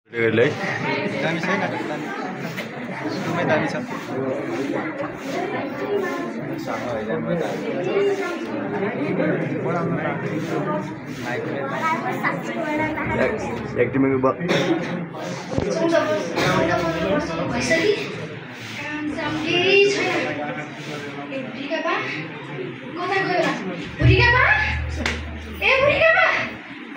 दामी छैन सुरुमै दामी छ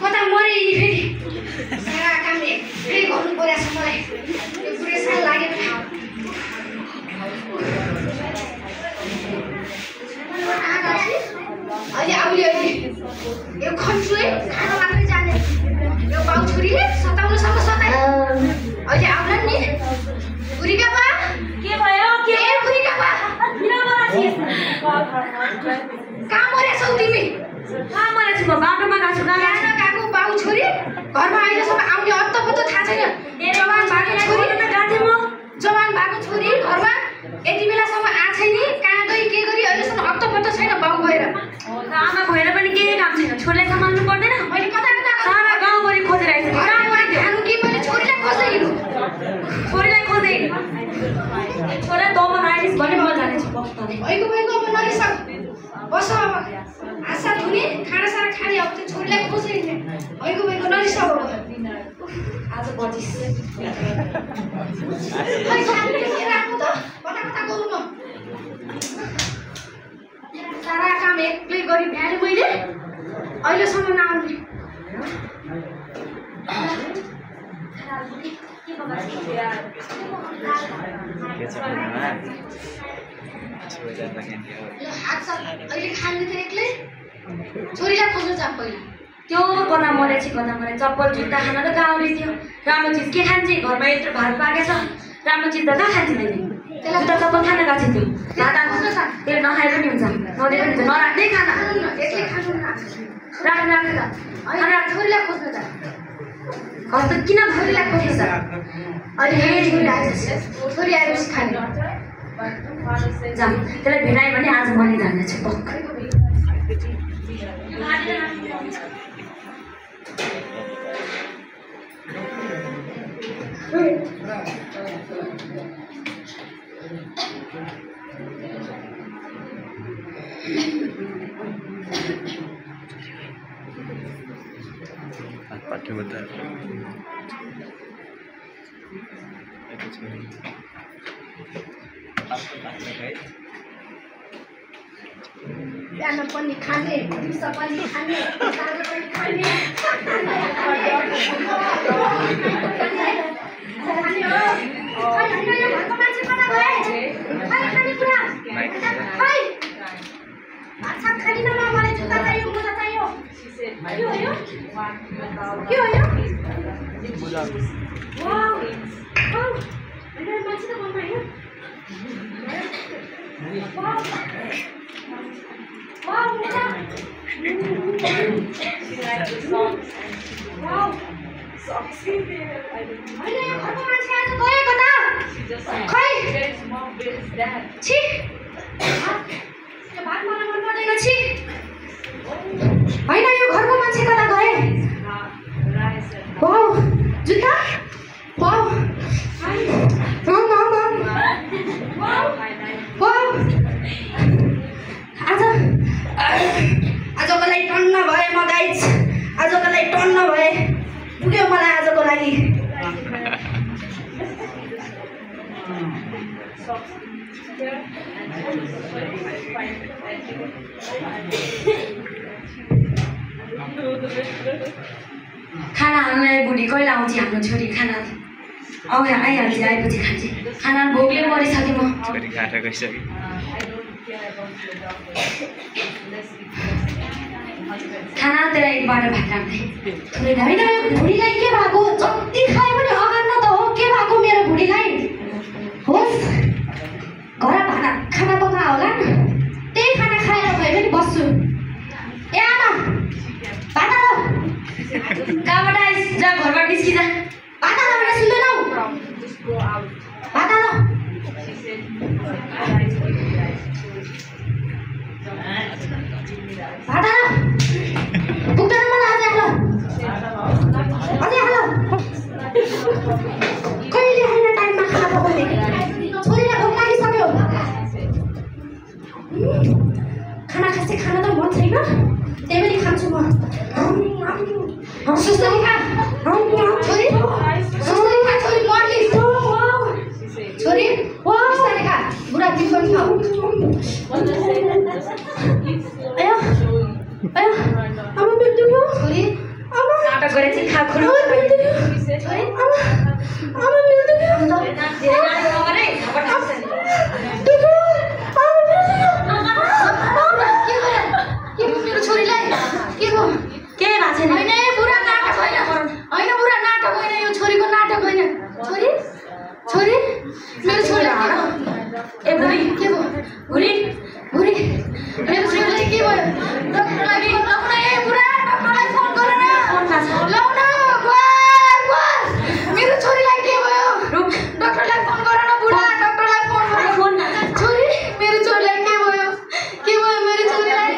कता मरे नि फेरि सारा काम एकलै गर्नु पर्यो छ मलाई यो प्रेसर लागेर अहिले यो खन्चुले खाना मात्रै जाने यो बाउ छोरीले सताउनुसम्म सतायो अहिले आउला नि बुढीका बा के भयो के बुढीका बा किन मरेछिस कहाँ मरेछौ तिमी कहाँ मरेछु म बाटोमा गएको छु गाना गएको बाउ छोरी घरमा अहिलेसम्म आउने अत्तपत्तो थाहा छैन जवान भएको छोरी त गाथे म जवान भएको छोरी घरमा यति बेलासम्म आ छैन कहाँ गई के गरी अहिलेसम्म अत्तपत्तो छैन बाउ गएर आमा भएर पनि केही काम छैन छोरीलाई सम्हाल्नु पर्दैन मैले कता कता सारा गाउँभरि खोजेर आइसकेँ गाउँभरि खानु कि मैले छोरीलाई खोज्दै हिँड्नु छोरीलाई खोज्दै छोरा दमा आइस भने म जानेछु भइको अब नरिसाउ बस अब आशा धुने खाना सारा खाने अब त्यो छोरीलाई खोज्दै हिँड्ने भइको नरिसाउ अब आज बजिस कता कता गरौँ न सारा काम एक्लै गरी भ्याएँ मैले अहिलेसम्म नआउने अहिले खाने त एक्लै छोरीलाई खोज्नु जाऊँ पहिला त्यो कता मरेछि चप्पल जुत्ता खान त गाउँले थियो राम्रो चिज के खान्छ घरमा यत्रो भात पाकेको छ राम्रो चिज त कहाँ खान्छ मैले जुत्ता चप्पल खान गएको थियो भात आएको छ त्यो नखाए पनि हुन्छ नदिए पनि हुन्छ नराख्ने खाना एक्लै खानु राख्नु खाना छोरीलाई खोज्नु त कस्तो किन छोरीलाई खोज्छ अहिले फेरि छोरी आएपछि खाने जाऊँ त्यसलाई भेटाएँ भने आज मैले जान्नेछु पक्कै पाठ्य बता बिहान पनि खाने दिउँसो पनि खाने साँझ पनि खाने घरको मान्छे कता गए खाने कुरा भात साग खाने मलाई जुत्ता चाहियो मोजा चाहियो के हो यो मान्छे त घरमा होइन Wow, socks. अहिले यो घरको मान्छे आज गयो कता? खै? छी। भात मलाई मन पर्दैन छी। हैन यो घरको मान्छे कता गए? वाउ, जुत्ता? वाउ। वाउ। आजको लागि टन्न भए म गाइज आजको लागि टन्न भए पुग्यो मलाई आजको लागि खाना हाल्ने बुढी कहिले आउँछ हाम्रो छोरी खाना आइहाल्छ आएपछि खान्छ खाना भोकले मरिसकेँ म छोरी खाटा गइसक्यो खाना तेरा एक बाटो भात राख्दै होइन बुढीलाई के भएको जति खाए पनि अगाड्न त हो के भएको मेरो बुढीलाई होस् घर भात खाना पका होला त्यही खाना खाएर भए पनि बस्छु ए आमा भात हाल कहाँबाट आइस जा घरबाट निस्किजा भात हाल भनेर सुन्दैनौ भात हाल भात हाल पुग्दैन मलाई अझै हाल कहिले होइन टाइममा खाना पकाउने छोरीलाई भोक लागिसक्यो खाना खासै खाना त मन छैन त्यही पनि खान्छु म सुस्तरी खा छोरी सुस्तरी खा छोरी मर्ली छोरी बिस्तारै खा बुढा तिमी पनि खाऊ आयो आयो आमा पेट दुख्यो छोरी नाटक गरेर चाहिँ खा खुलो छोरी आमा पेट दुख्यो मेरो छोरीलाई के भयो के भएको छैन होइन बुढा नाटक होइन बुढा नाटक होइन यो छोरीको नाटक होइन छोरी छोरी मेरो छोरी ए बुढी के भयो बुढी बुढी मेरो छोरीलाई के भयो डक्टरलाई ए बुढा डक्टरलाई फोन गर न लौ न गुहार मेरो छोरीलाई के भयो डक्टरलाई फोन गर न बुढा डक्टरलाई फोन छोरी मेरो छोरीलाई के भयो मेरो छोरीलाई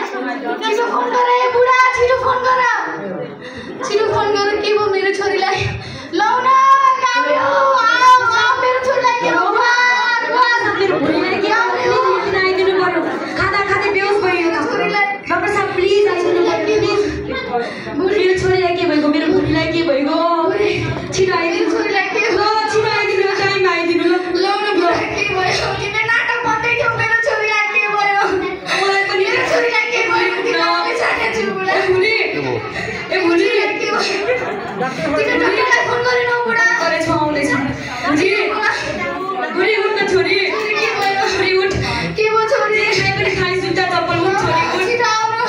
छिटो फोन गर ए बुढा छिटो फोन गर के भयो मेरो छोरीलाई लौ न काम्यो मेरो छोरीलाई के भयो मेरो छोरीलाई के भयो आइदिनु पर्यो खाँदा खाँदै बेहोस भयो छोरीलाई डक्टर साहब प्लिज आइदिनुलाई प्लिज मेरो छोरीलाई के भएको मेरो बुढीलाई के भएको छिटो आइदिनु छोरीलाई के भयो छिटो आइदिनु टाइममा आइदिनु लौ न बुढा के भयो तिमीले नाटक भन्दै थियौ मेरो छोरीलाई के भयो मलाई पनि मेरो छोरीलाई के भयो तिमीले जानेछु बुढा बुढी ए बुढी के भयो तिमीले डक्टरलाई फोन गरेनौ बुढा गरेछु आउँदैछ बुढी बुढी उठ न छोरी के भयो छोरी उठ के भयो छोरी पनि खाली जुत्ता चप्पल उठ छोरी उठ छिटो आउनु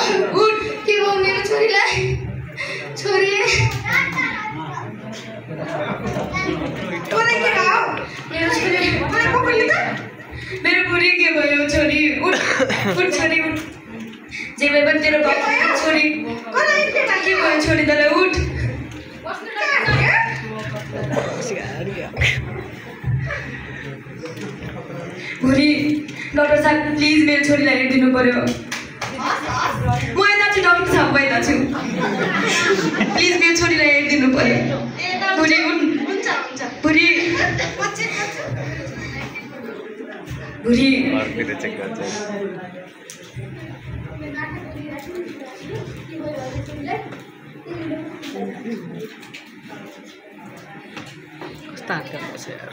उठ के भयो मेरो छोरीलाई छोरी के भयो मेरो छोरी मेरो बुढी के भयो छोरी उठ उठ छोरी उठ जे भए पनि तेरो छोरी के भयो छोरी तँलाई उठ बुढी डक्टर साहब प्लिज मेरो छोरीलाई हेरिदिनु पर्यो म यता छु डक्टर साहब म यता छु प्लिज मेरो छोरीलाई हेरिदिनु पर्यो बुढी बुढी बुढी कस्तो हात गर्छ यार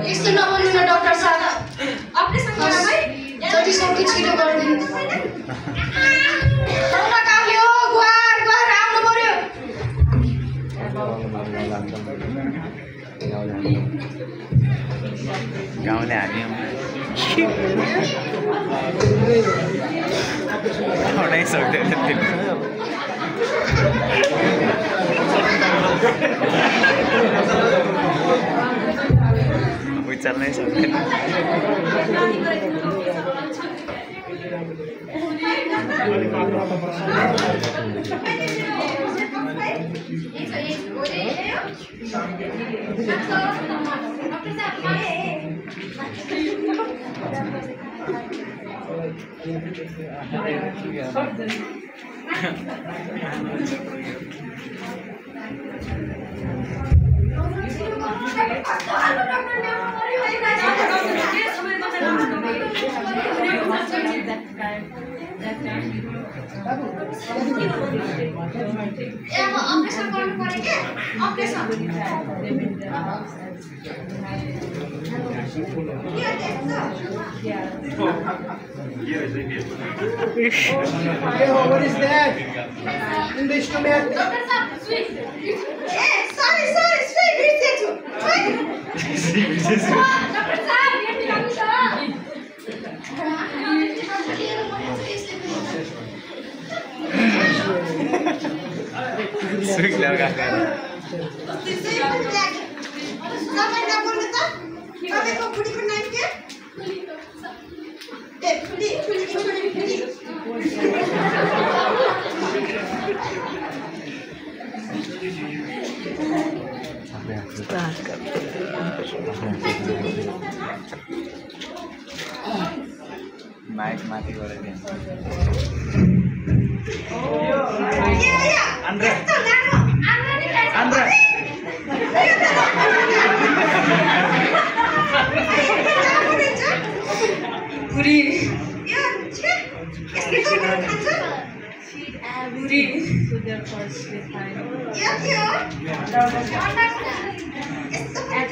यस्तो नभन्नु न डाक्टर साहब अपरेसन गरौँ है जति सक्दो छिटो गरिदिनु आउनु पर्यो गाउँले हामी उठाइ सक्दैन चल्नै सक्दैन ऑपरेशन गर्नु पर्यो के operation What is that? In the instrument? Doctor sir, sweet. Sorry, sweet. Doctor sir, सुई लगा माइक माथि गरेर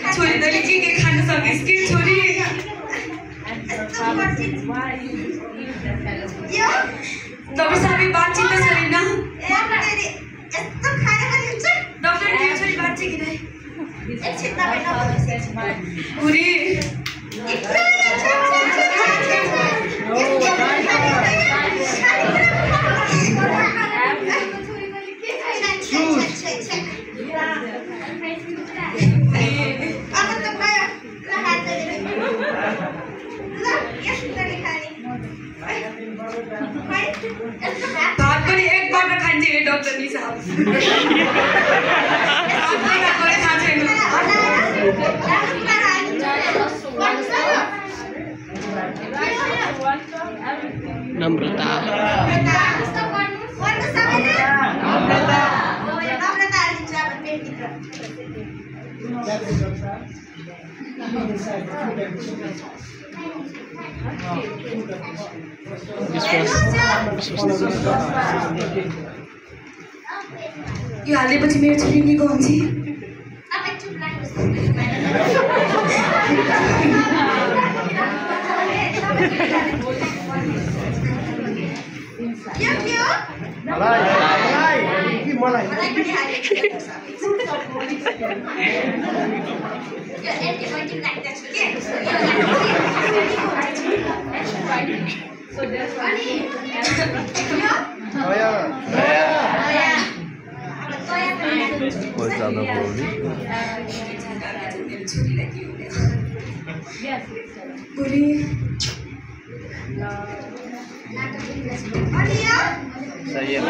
छोरी तैँले के खान सकिस् कि छोरी तपाईँ सबै बातचित त छैन डक्टरले छोरी बाँच्छ कि नै बुढी भात पनि एकबाट खान्छ अरे डक्टर निसा थाहा छैन नम्रता यो हालेपछि मेरो छोरी निको हुन्छ सही है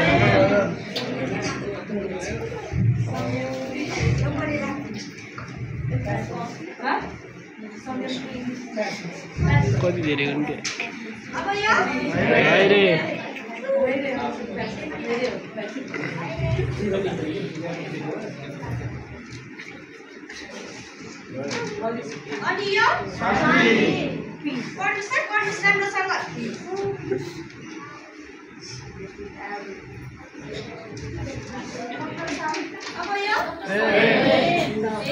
कति धेरै घन्टे अनि यो पढ्नुस् राम्रोसँग अब यो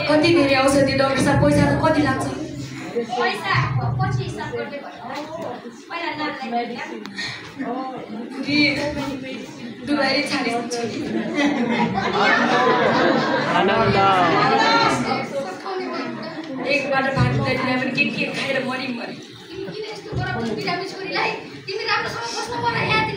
कति धेरै औषधि डाक्टर साहब पैसा त कति लाग्छ पैसा पछि हिसाब गर्दै पहिला नामलाई दुबारी छाडिन्छ एकबाट भात खाइदिँदा पनि के खाएर मरि किन यस्तो गराउँछ बिरामी छोरीलाई तिमी राम्रोसँग बस्न पर्छ यहाँतिर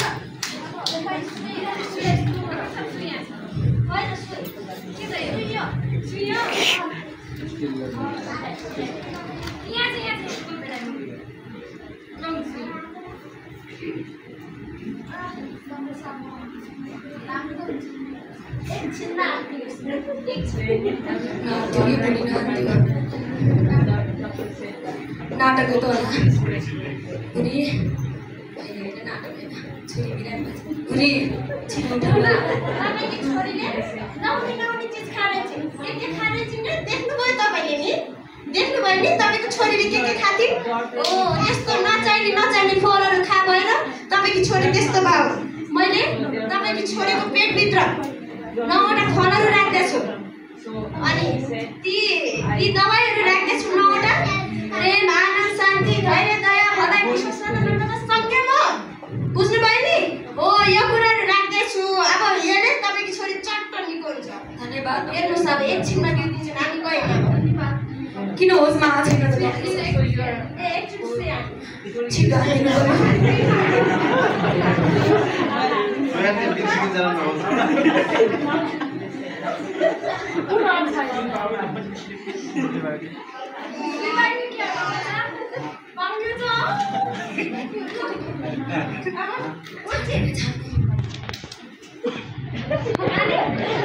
नाटक हो त होला बुढी नाटक होइन छोरी बिरामी बुढी छिटो तपाईँकी छोरीले नहुने चिज खाँदैछ के खाँदैछ नि देख्नुभयो तपाईँले नि देख्नुभयो नि तपाईँको छोरीले के खाथिन् ओ यस्तो नचाहिने फलहरू खा भएर तपाईँकी छोरी त्यस्तो भयो मैले तपाईँकी छोरीको पेटभित्र 9वटा फलहरू राख्दैछु अनि ती दबाईहरू राख्दैछु 9वटा प्रेम आनन्द शान्ति धैर्य दया भलाइ विश्वास सङ्ख्यामा बुझ्नुभयो नि हो यो कुराहरू राख्दैछु अब हेर्ने तपाईँकी छोरी चट्ट निको हुन्छ धन्यवाद हेर्नुहोस् अब एकछिनमा दिन्छु हामी गएँ किन होसमा आएको छैन त छिटो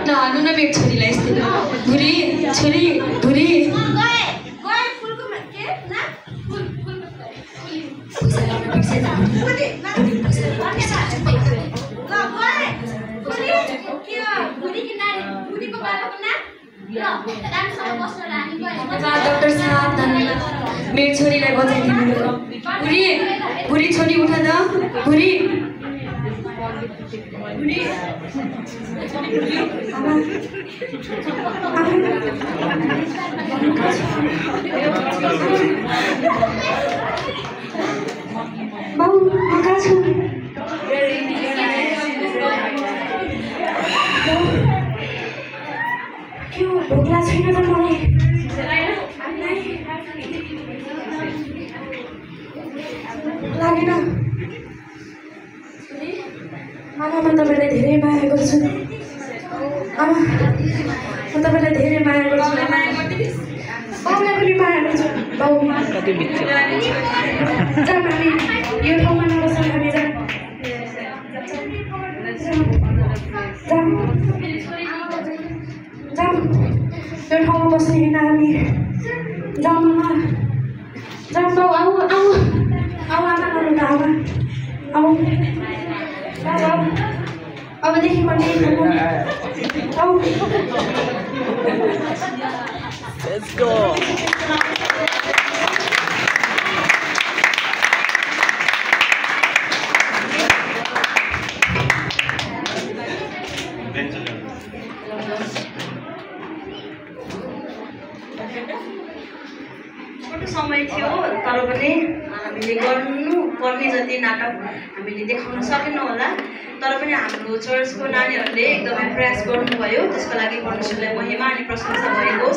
नहाल्नु न मेरो छोरीलाई यस्तै धुरी छोरी धुरी गए फुलको के ना फुल डॉक्टर साहब मेरो छोरीलाई बचाइदिनु भुरी भुरी छोरी उठ न भुरी बाउ म कहाँ छु के हो भोक लाग्छ छैन त मलाई लागेन आमा म तपाईँलाई धेरै माया गर्छु आमा म तपाईँलाई धेरै माया गर्छु बाउलाई पनि माया गर्छु बाउ कति बित्छ जाऊँ हामी यो ठाउँमा नबसौँ हामी जाऊँ यो ठाउँमा बस्ने होइन हामी जाऊँ न जाऊँ बाउ आऊ आऊ आऊ आमा नरु न आमा आऊ आऊ अबदेखि म नै आऊ लेट्स गो छोटो समय थियो तर पनि हामीले गर्नुपर्ने जति नाटक हामीले देखाउन सकेनौँ होला तर पनि हाम्रो चर्चको नानीहरूले एकदमै प्रयास गर्नुभयो त्यसको लागि परमेश्वरलाई महिमा अनि प्रशंसा भएको